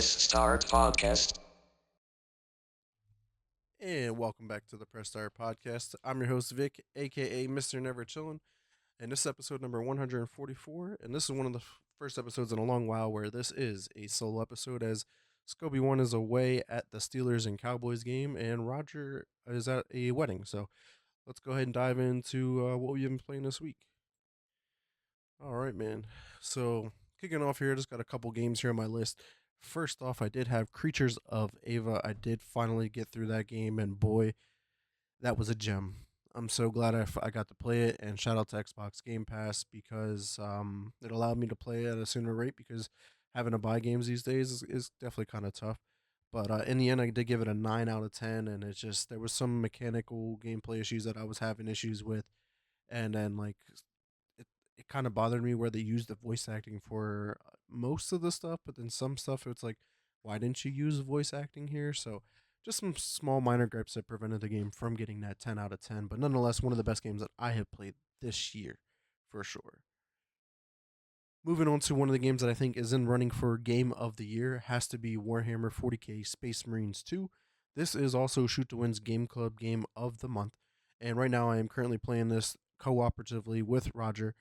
Press Start Podcast. And welcome back to the Press Start Podcast. I'm your host, Vic, aka Mr. Never Chillin', and this is episode number 144. And this is one of the first episodes in a long while where this is a solo episode, as Scobie One is away at the Steelers and Cowboys game, and Roger is at a wedding. So let's go ahead and dive into what we've been playing this week. All right, man. So kicking off here, just got a couple games here on my list. First off, I did have Creatures of Ava. I did finally get through that game, and boy, that was a gem. I'm so glad I got to play it, and shout out to Xbox Game Pass because it allowed me to play at a sooner rate because having to buy games these days is definitely kind of tough. But in the end, I did give it a 9 out of 10, and it's just there was some mechanical gameplay issues that I was having issues with, and then like it kind of bothered me where they used the voice acting for most of the stuff, but then some stuff it's like, why didn't you use voice acting here? So just some small minor gripes that prevented the game from getting that 10 out of 10, but nonetheless one of the best games that I have played this year for sure. Moving on to one of the games that I think is in running for Game of the Year has to be Warhammer 40k Space Marines 2. This is also Shoot to Win's Game Club Game of the Month, and right now I am currently playing this cooperatively with Roger.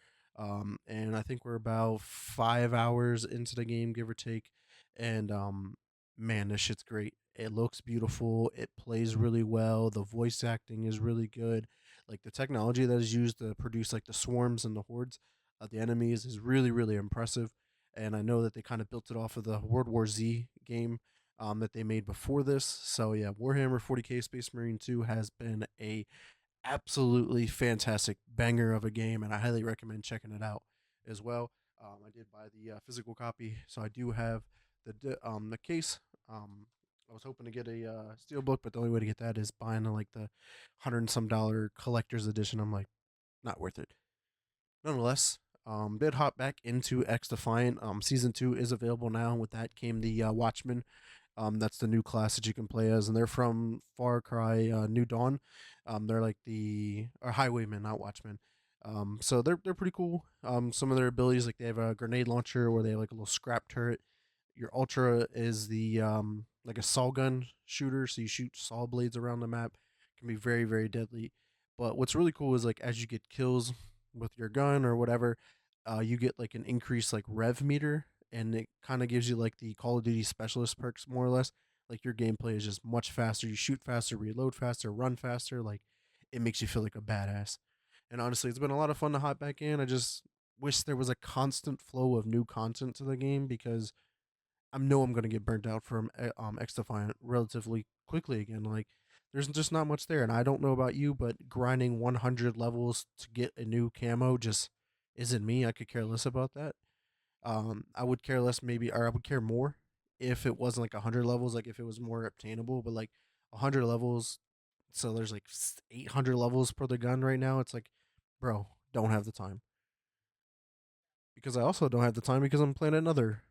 And I think we're about 5 hours into the game, give or take. And man, this shit's great. It looks beautiful. It plays really well. The voice acting is really good. Like the technology that is used to produce like the swarms and the hordes of the enemies is really, really impressive. And I know that they kind of built it off of the World War Z game that they made before this. So yeah, Warhammer 40k Space Marine 2 has been a absolutely fantastic banger of a game, and I highly recommend checking it out as well. I did buy the physical copy, so I do have the case. I was hoping to get a steel book, but the only way to get that is buying like the hundred and some dollar collector's edition. I'm like, not worth it. Nonetheless, did hop back into X Defiant. Season 2 is available now. With that came the Watchmen. That's the new class that you can play as, and they're from Far Cry New Dawn. They're like the or Highwaymen, not Watchmen. So they're pretty cool. Some of their abilities, like they have a grenade launcher where they have like a little scrap turret. Your Ultra is the like a saw gun shooter, so you shoot saw blades around the map. Can be very very deadly. But what's really cool is like as you get kills with your gun or whatever, you get like an increased like rev meter, and it kind of gives you like the Call of Duty specialist perks more or less. Like your gameplay is just much faster. You shoot faster, reload faster, run faster. Like it makes you feel like a badass. And honestly, it's been a lot of fun to hop back in. I just wish there was a constant flow of new content to the game because I know I'm gonna get burnt out from X Defiant relatively quickly again. Like there's just not much there, and I don't know about you, but grinding 100 levels to get a new camo just isn't me. I could care less about that. I would care less maybe, or I would care more if it wasn't like 100 levels, like if it was more obtainable. But like 100 levels, so there's like 800 levels per the gun right now. It's like, bro, don't have the time because I also don't have the time because I'm playing another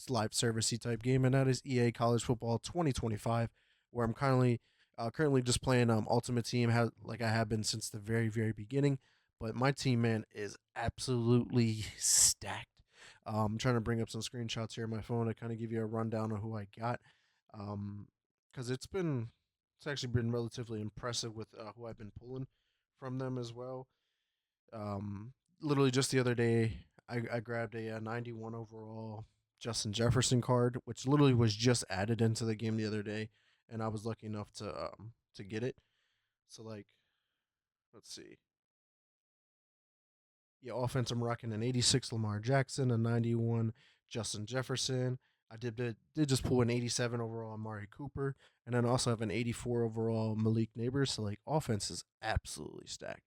live servicey type game, and that is EA College Football 2025, where I'm currently just playing Ultimate Team, like I have been since the very very beginning. But my team, man, is absolutely stacked. I'm trying to bring up some screenshots here on my phone to kind of give you a rundown of who I got, because it's actually been relatively impressive with who I've been pulling from them as well. Literally just the other day, I grabbed a 91 overall Justin Jefferson card, which literally was just added into the game the other day, and I was lucky enough to get it. So like, let's see. Yeah, offense, I'm rocking an 86 Lamar Jackson, a 91 Justin Jefferson. I did just pull an 87 overall Amari Cooper, and then also have an 84 overall Malik Neighbors. So like, offense is absolutely stacked.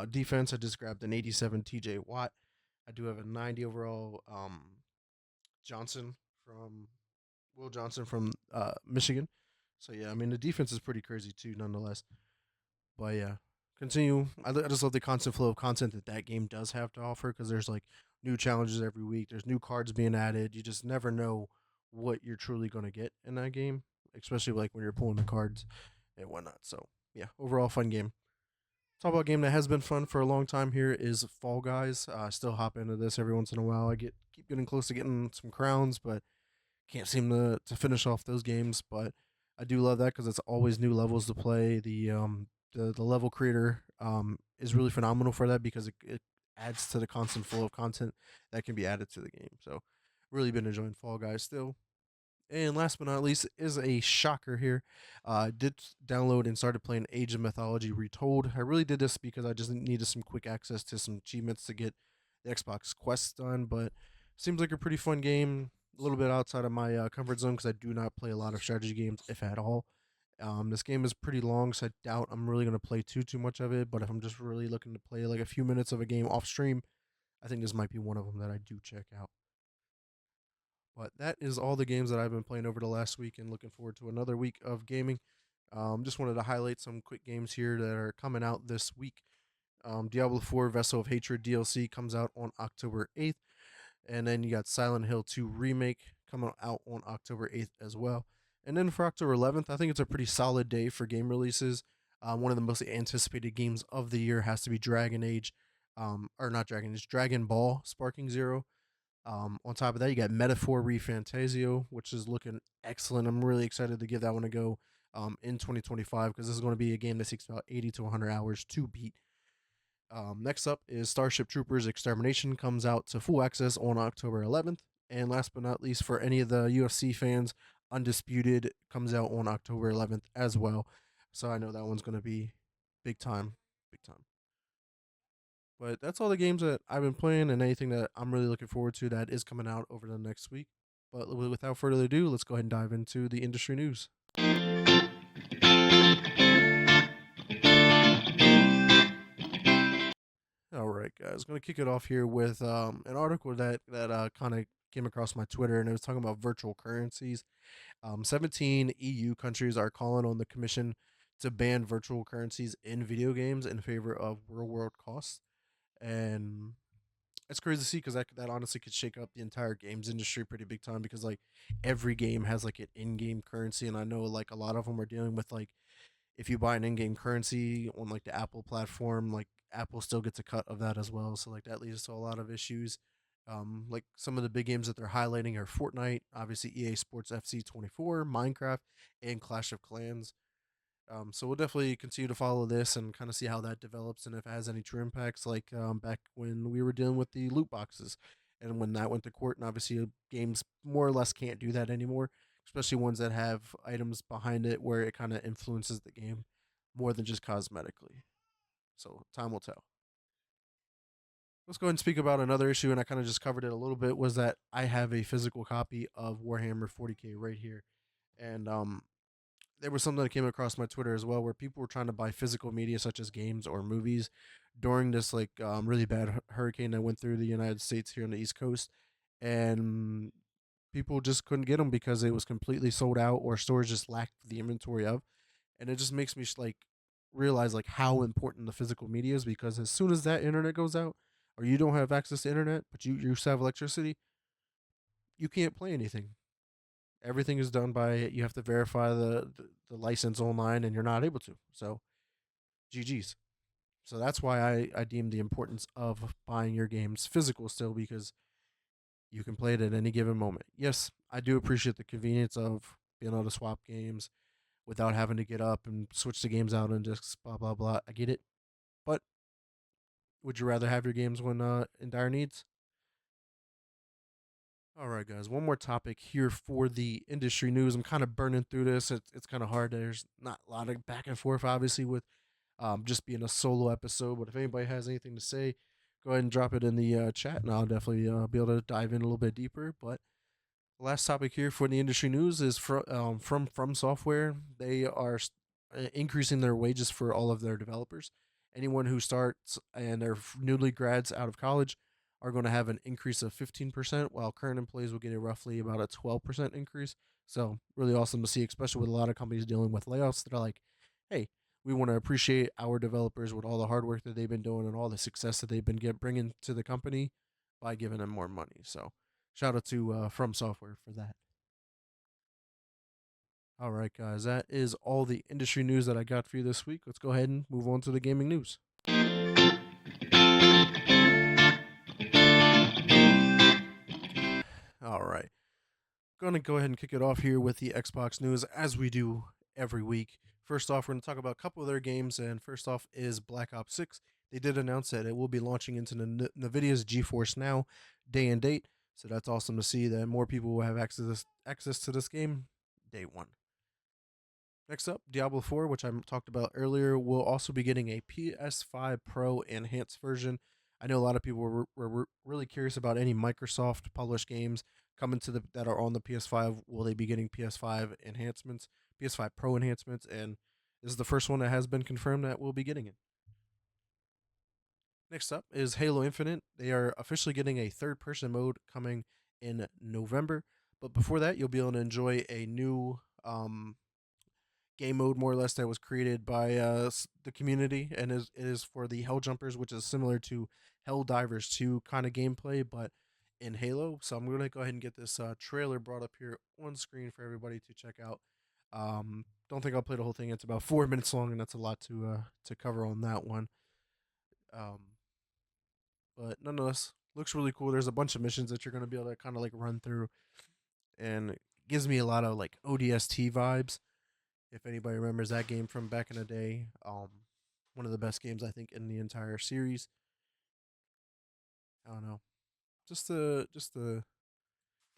Defense, I just grabbed an 87 TJ Watt. I do have a 90 overall Johnson from Will Johnson from Michigan. So yeah, I mean the defense is pretty crazy too, nonetheless. But yeah, continue. I just love the constant flow of content that that game does have to offer because there's like new challenges every week. There's new cards being added. You just never know what you're truly going to get in that game, especially like when you're pulling the cards and whatnot. So yeah, overall fun game. Talk about a game that has been fun for a long time here is Fall Guys. I still hop into this every once in a while. I keep getting close to getting some crowns, but can't seem to finish off those games, but I do love that because it's always new levels to play. The level creator is really phenomenal for that because it adds to the constant flow of content that can be added to the game. So really been enjoying Fall Guys still. And last but not least is a shocker here. I did download and started playing Age of Mythology Retold. I really did this because I just needed some quick access to some achievements to get the Xbox quests done. But seems like a pretty fun game. A little bit outside of my comfort zone because I do not play a lot of strategy games, if at all. This game is pretty long, so I doubt I'm really gonna play too much of it. But if I'm just really looking to play like a few minutes of a game off stream, I think this might be one of them that I do check out. But that is all the games that I've been playing over the last week, and looking forward to another week of gaming. Just wanted to highlight some quick games here that are coming out this week. Diablo 4 Vessel of Hatred DLC comes out on October 8th. And then you got Silent Hill 2 Remake coming out on October 8th as well. And then for October 11th, I think it's a pretty solid day for game releases. One of the most anticipated games of the year has to be Dragon Age, or not Dragon Age, Dragon Ball Sparking Zero. On top of that, you got Metaphor Refantasio, which is looking excellent. I'm really excited to give that one a go in 2025 because this is going to be a game that takes about 80 to 100 hours to beat. Next up is Starship Troopers Extermination comes out to full access on October 11th. And last but not least, for any of the UFC fans, Undisputed comes out on October 11th as well. So I know that one's going to be big time, big time. But that's all the games that I've been playing and anything that I'm really looking forward to that is coming out over the next week. But without further ado, let's go ahead and dive into the industry news. All right, guys, going to kick it off here with an article that kind of came across my Twitter, and it was talking about virtual currencies. 17 EU countries are calling on the Commission to ban virtual currencies in video games in favor of real world costs, and it's crazy to see because that honestly could shake up the entire games industry pretty big time because like every game has like an in-game currency, and I know like a lot of them are dealing with like if you buy an in-game currency on like the Apple platform, like Apple still gets a cut of that as well. So like that leads to a lot of issues. Like some of the big games that they're highlighting are Fortnite, obviously EA Sports FC 24, Minecraft, and Clash of Clans. So we'll definitely continue to follow this and kind of see how that develops and if it has any true impacts, like back when we were dealing with the loot boxes, and when that went to court. And obviously, games more or less can't do that anymore, especially ones that have items behind it where it kind of influences the game more than just cosmetically. So time will tell. Let's go ahead and speak about another issue, and I kind of just covered it a little bit. Was that I have a physical copy of Warhammer 40K right here, and there was something that came across my Twitter as well, where people were trying to buy physical media such as games or movies during this like really bad hurricane that went through the United States here on the East Coast, and people just couldn't get them because it was completely sold out or stores just lacked the inventory of, and it just makes me like realize like how important the physical media is because as soon as that internet goes out or you don't have access to internet but you still have electricity, you can't play anything. Everything is done by you have to verify the license online and you're not able to. So GG's. So that's why I deem the importance of buying your games physical still because you can play it at any given moment. Yes, I do appreciate the convenience of being able to swap games without having to get up and switch the games out and just blah blah blah. I get it. But would you rather have your games when in dire needs? All right, guys. One more topic here for the industry news. I'm kind of burning through this. It's kind of hard. There's not a lot of back and forth, obviously, with just being a solo episode. But if anybody has anything to say, go ahead and drop it in the chat, and I'll definitely be able to dive in a little bit deeper. But last topic here for the industry news is from Software. They are increasing their wages for all of their developers. Anyone who starts and they're newly grads out of college are going to have an increase of 15%, while current employees will get a roughly about a 12% increase. So really awesome to see, especially with a lot of companies dealing with layoffs that are like, hey, we want to appreciate our developers with all the hard work that they've been doing and all the success that they've been bringing to the company by giving them more money. So shout out to From Software for that. All right, guys, that is all the industry news that I got for you this week. Let's go ahead and move on to the gaming news. All right. Gonna go ahead and kick it off here with the Xbox news as we do every week. First off, we're gonna talk about a couple of their games, and first off is Black Ops 6. They did announce that it will be launching into the NVIDIA's GeForce Now day and date, so that's awesome to see that more people will have access to this game day one. Next up, Diablo 4, which I talked about earlier, will also be getting a PS5 Pro enhanced version. I know a lot of people were really curious about any Microsoft published games coming to the that are on the PS5. Will they be getting PS5 enhancements, PS5 Pro enhancements? And this is the first one that has been confirmed that we'll be getting it. Next up is Halo Infinite. They are officially getting a third person mode coming in November. But before that, you'll be able to enjoy a new game mode more or less that was created by the community, and it is for the Hell Jumpers, which is similar to Hell Divers 2 kind of gameplay, but in Halo. So I'm going to go ahead and get this trailer brought up here on screen for everybody to check out. Don't think I'll play the whole thing. It's about 4 minutes long, and that's a lot to cover on that one. Um, but nonetheless, looks really cool. There's a bunch of missions that you're going to be able to kind of like run through, and it gives me a lot of like ODST vibes if anybody remembers that game from back in the day. One of the best games I think in the entire series. I don't know, just the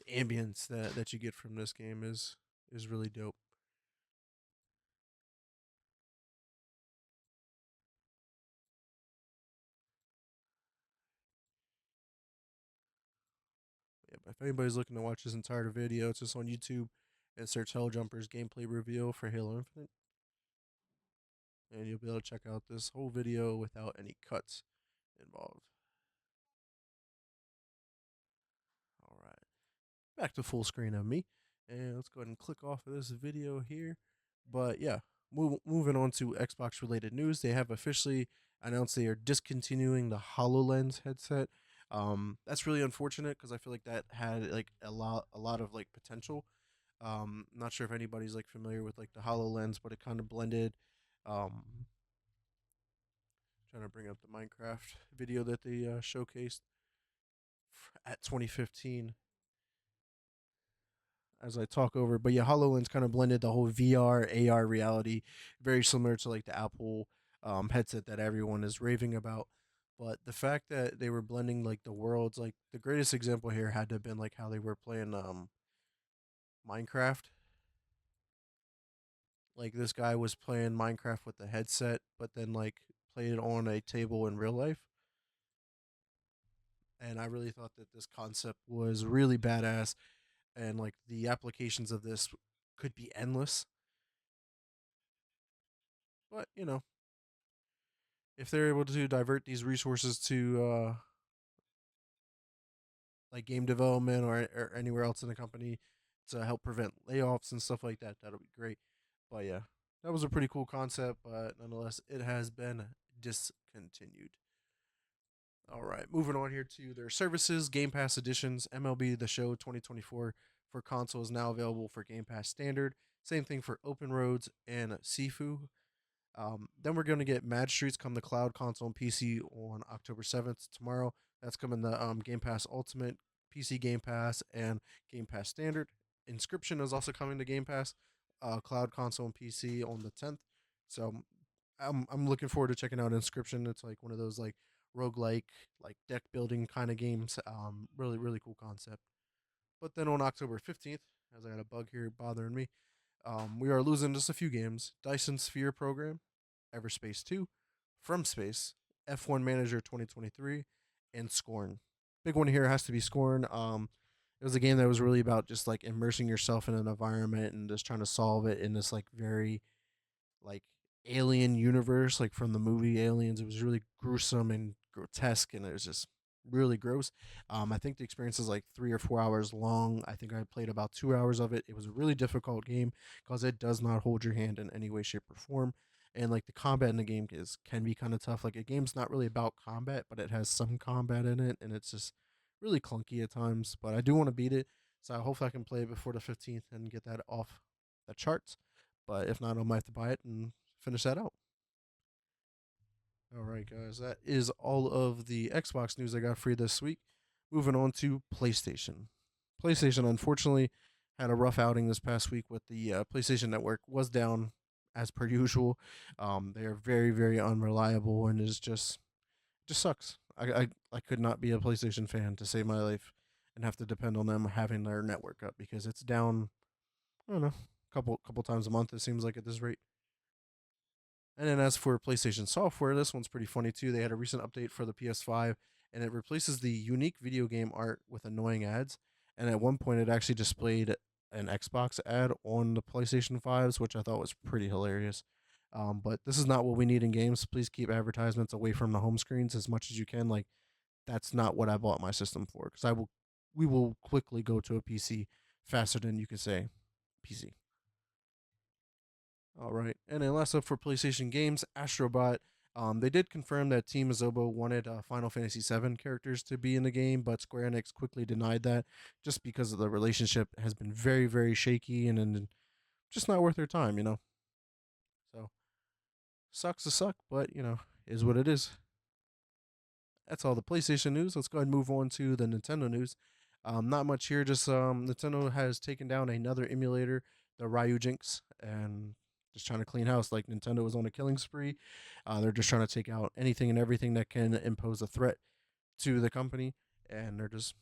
ambience that you get from this game is really dope. Yeah, but if anybody's looking to watch this entire video, it's just on YouTube and search Hell Jumpers gameplay reveal for Halo Infinite, and you'll be able to check out this whole video without any cuts involved. All right, back to full screen of me. And let's go ahead and click off of this video here. But yeah, moving on to Xbox related news, they have officially announced they are discontinuing the HoloLens headset. That's really unfortunate because I feel like that had like a lot of like potential. Not sure if anybody's like familiar with like the HoloLens, but it kind of blended. Um, Trying to bring up the Minecraft video that they showcased at 2015 as I talk over. But yeah, HoloLens kind of blended the whole VR, AR reality, very similar to like the Apple headset that everyone is raving about. But the fact that they were blending like the worlds, like the greatest example here had to have been like how they were playing Minecraft. Like this guy was playing Minecraft with the headset, but then like played it on a table in real life. And I really thought that this concept was really badass, and like the applications of this could be endless. But if they're able to divert these resources to like game development or anywhere else in the company to help prevent layoffs and stuff like that, that'll be great. But yeah, that was a pretty cool concept, but nonetheless, it has been discontinued. All right, moving on here to their services. Game Pass editions, MLB The Show 2024 for console is now available for Game Pass Standard. Same thing for Open Roads and Sifu. Then we're going to get Mad Streets come to cloud, console, and PC on October 7th, tomorrow. That's coming to Game Pass Ultimate, PC Game Pass, and Game Pass Standard. Inscription is also coming to Game Pass, cloud, console, and PC on the 10th. So I'm looking forward to checking out Inscription. It's like one of those like roguelike, like deck building kind of games. Really, really cool concept. But then on October 15th, as I got a bug here bothering me, we are losing just a few games. Dyson Sphere Program, Everspace 2, From Space, F1 Manager 2023, and Scorn. Big one here has to be Scorn. It was a game that was really about just like immersing yourself in an environment and just trying to solve it in this like very like alien universe, like from the movie Aliens. It was really gruesome and grotesque, and it was just really gross. I think the experience is like 3 or 4 hours long. I think I played about 2 hours of it. It was a really difficult game because it does not hold your hand in any way, shape, or form. And like the combat in the game can be kind of tough. Like a game's not really about combat, but it has some combat in it, and it's just really clunky at times. But I do want to beat it, so hopefully I can play it before the 15th and get that off the charts. But if not, I might have to buy it and finish that out. All right, guys, that is all of the Xbox news I got for you this week. Moving on to PlayStation. PlayStation, unfortunately, had a rough outing this past week with the PlayStation Network was down as per usual. They are very very unreliable and is just sucks. I could not be a PlayStation fan to save my life and have to depend on them having their network up because it's down. I don't know, couple times a month. It seems like at this rate. And then as for PlayStation software, this one's pretty funny too. They had a recent update for the PS5, and it replaces the unique video game art with annoying ads. And at one point, it actually displayed an Xbox ad on the PlayStation 5s, which I thought was pretty hilarious. But this is not what we need in games. Please keep advertisements away from the home screens as much as you can. Like that's not what I bought my system for. Because we will quickly go to a PC faster than you could say PC. All right. And then last up for PlayStation games, Astrobot. They did confirm that Team Azobo wanted Final Fantasy VII characters to be in the game, but Square Enix quickly denied that just because of the relationship has been very, very shaky and just not worth their time, you know? So, sucks to suck, but, is what it is. That's all the PlayStation news. Let's go ahead and move on to the Nintendo news. Not much here. Just Nintendo has taken down another emulator, the Ryujinx, and just trying to clean house. Like Nintendo was on a killing spree. They're just trying to take out anything and everything that can impose a threat to the company, and they're just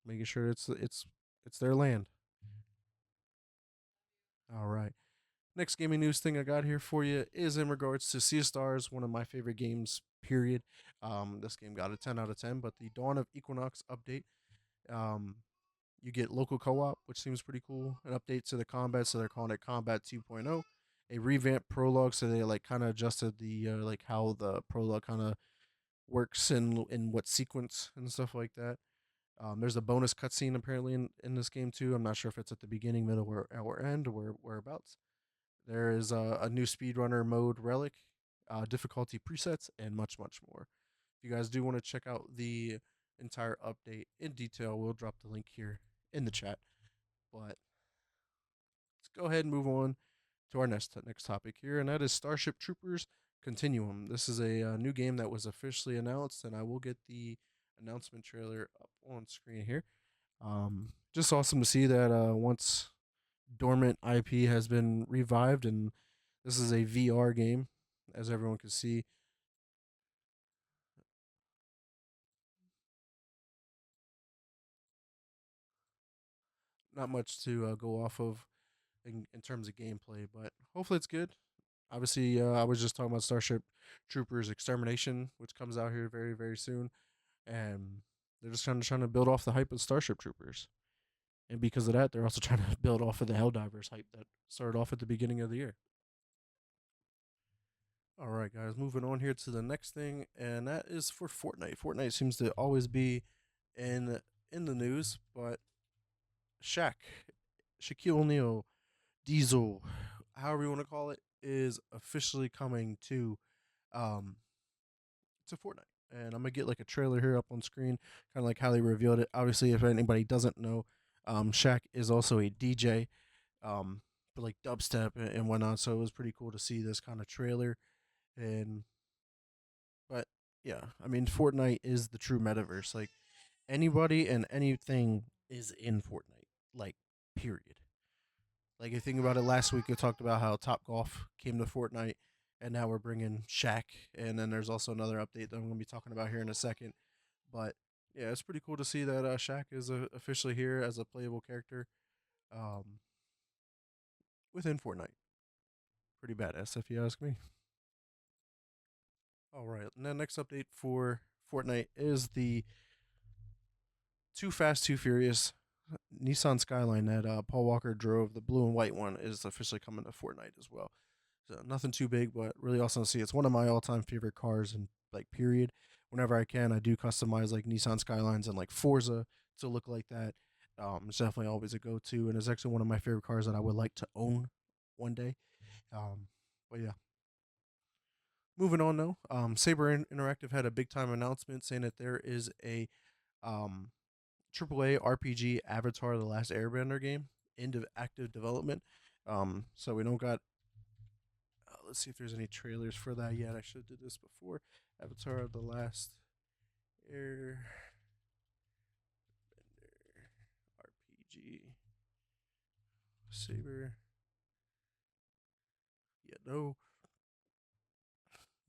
making sure it's their land. All right. Next gaming news thing I got here for you is in regards to Sea of Stars, one of my favorite games. Period. This game got a 10 out of 10, but the Dawn of Equinox update. Um, you get local co-op, which seems pretty cool. An update to the combat, so they're calling it Combat 2.0. A revamped prologue, so they like kind of adjusted the like how the prologue kind of works in what sequence and stuff like that. There's a bonus cutscene apparently in this game too. I'm not sure if it's at the beginning, middle, or end, or whereabouts. There is a new speedrunner mode relic, difficulty presets, and much, much more. If you guys do want to check out the entire update in detail, we'll drop the link here in the chat. But let's go ahead and move on to our next topic here, and that is Starship Troopers Continuum. This is a new game that was officially announced, and I will get the announcement trailer up on screen here. Just awesome to see that once dormant IP has been revived, and this is a VR game, as everyone can see. Not much to go off of in terms of gameplay, but hopefully it's good. Obviously, I was just talking about Starship Troopers Extermination, which comes out here very, very soon, and they're just kind of trying to build off the hype of Starship Troopers. And because of that, they're also trying to build off of the Helldivers hype that started off at the beginning of the year. All right, guys, moving on here to the next thing, and that is for Fortnite. Fortnite seems to always be in in the news, but Shaq, Shaquille O'Neal, Diesel, however you want to call it, is officially coming um to Fortnite. And I'm gonna get like a trailer here up on screen, kind of like how they revealed it. Obviously, if anybody doesn't know, Shaq is also a DJ, for like dubstep and whatnot. So it was pretty cool to see this kind of trailer. And but yeah, I mean, Fortnite is the true metaverse. Like anybody and anything is in Fortnite. Like period. Like you think about it, last week we talked about how Top Golf came to Fortnite, and now we're bringing Shaq, and then there's also another update that I'm going to be talking about here in a second. But yeah, it's pretty cool to see that Shaq is officially here as a playable character um, within Fortnite. Pretty badass, if you ask me. All right, and then next update for Fortnite is the Too Fast, Too Furious Nissan Skyline that Paul Walker drove. The blue and white one is officially coming to Fortnite as well. So nothing too big, but really awesome to see. It's one of my all-time favorite cars, and like period. Whenever I can, I do customize like Nissan Skylines and like Forza to look like that. It's definitely always a go-to, and it's actually one of my favorite cars that I would like to own one day. But yeah, moving on though. Saber Interactive had a big-time announcement saying that there is a um, AAA RPG Avatar: The Last Airbender game into active development. So we don't got. Let's see if there's any trailers for that yet. I should have did this before. Avatar: The Last Airbender RPG. Saber. Yeah, no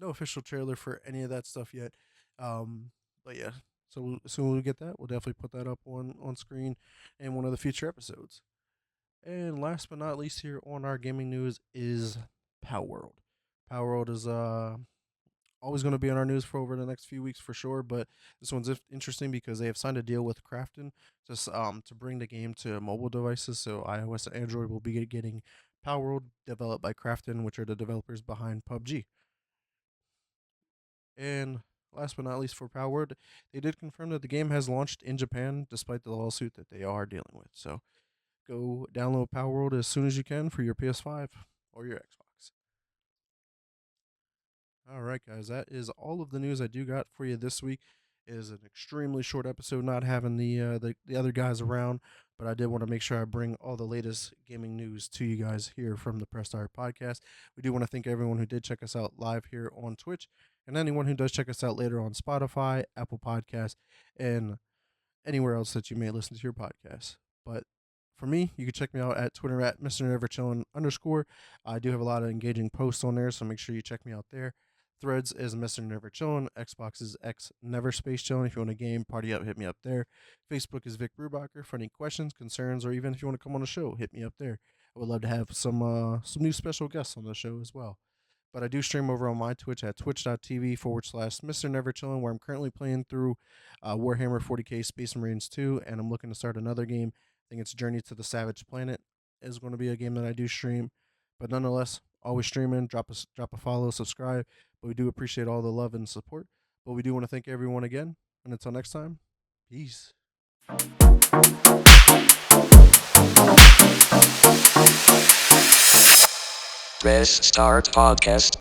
official trailer for any of that stuff yet. But yeah, so as soon as we get that, we'll definitely put that up on screen in one of the future episodes. And last but not least, here on our gaming news is Palworld. Palworld is always going to be on our news for over the next few weeks for sure. But this one's interesting because they have signed a deal with Krafton to bring the game to mobile devices. So iOS and Android will be getting Palworld developed by Krafton, which are the developers behind PUBG. And last but not least for Palworld, they did confirm that the game has launched in Japan despite the lawsuit that they are dealing with. So go download Palworld as soon as you can for your PS5 or your Xbox. All right, guys, that is all of the news I do got for you this week. It is an extremely short episode, not having the other guys around, but I did want to make sure I bring all the latest gaming news to you guys here from the Press Start podcast. We do want to thank everyone who did check us out live here on Twitch, and anyone who does check us out later on Spotify, Apple Podcasts, and anywhere else that you may listen to your podcast. But for me, you can check me out at Twitter at Mr. Never Chillin _. I do have a lot of engaging posts on there, so make sure you check me out there. Threads is Mr. Never Chillin. Xbox is X Never Space Chillin. If you want a game, party up, hit me up there. Facebook is Vic Brubacher. For any questions, concerns, or even if you want to come on the show, hit me up there. I would love to have some new special guests on the show as well. But I do stream over on my Twitch at twitch.tv / Mr. Never Chillin, where I'm currently playing through Warhammer 40k Space Marines 2, and I'm looking to start another game. I think it's Journey to the Savage Planet is going to be a game that I do stream. But nonetheless, always streaming. Drop a follow, subscribe. But we do appreciate all the love and support. But we do want to thank everyone again. And until next time, peace. Press Start Podcast.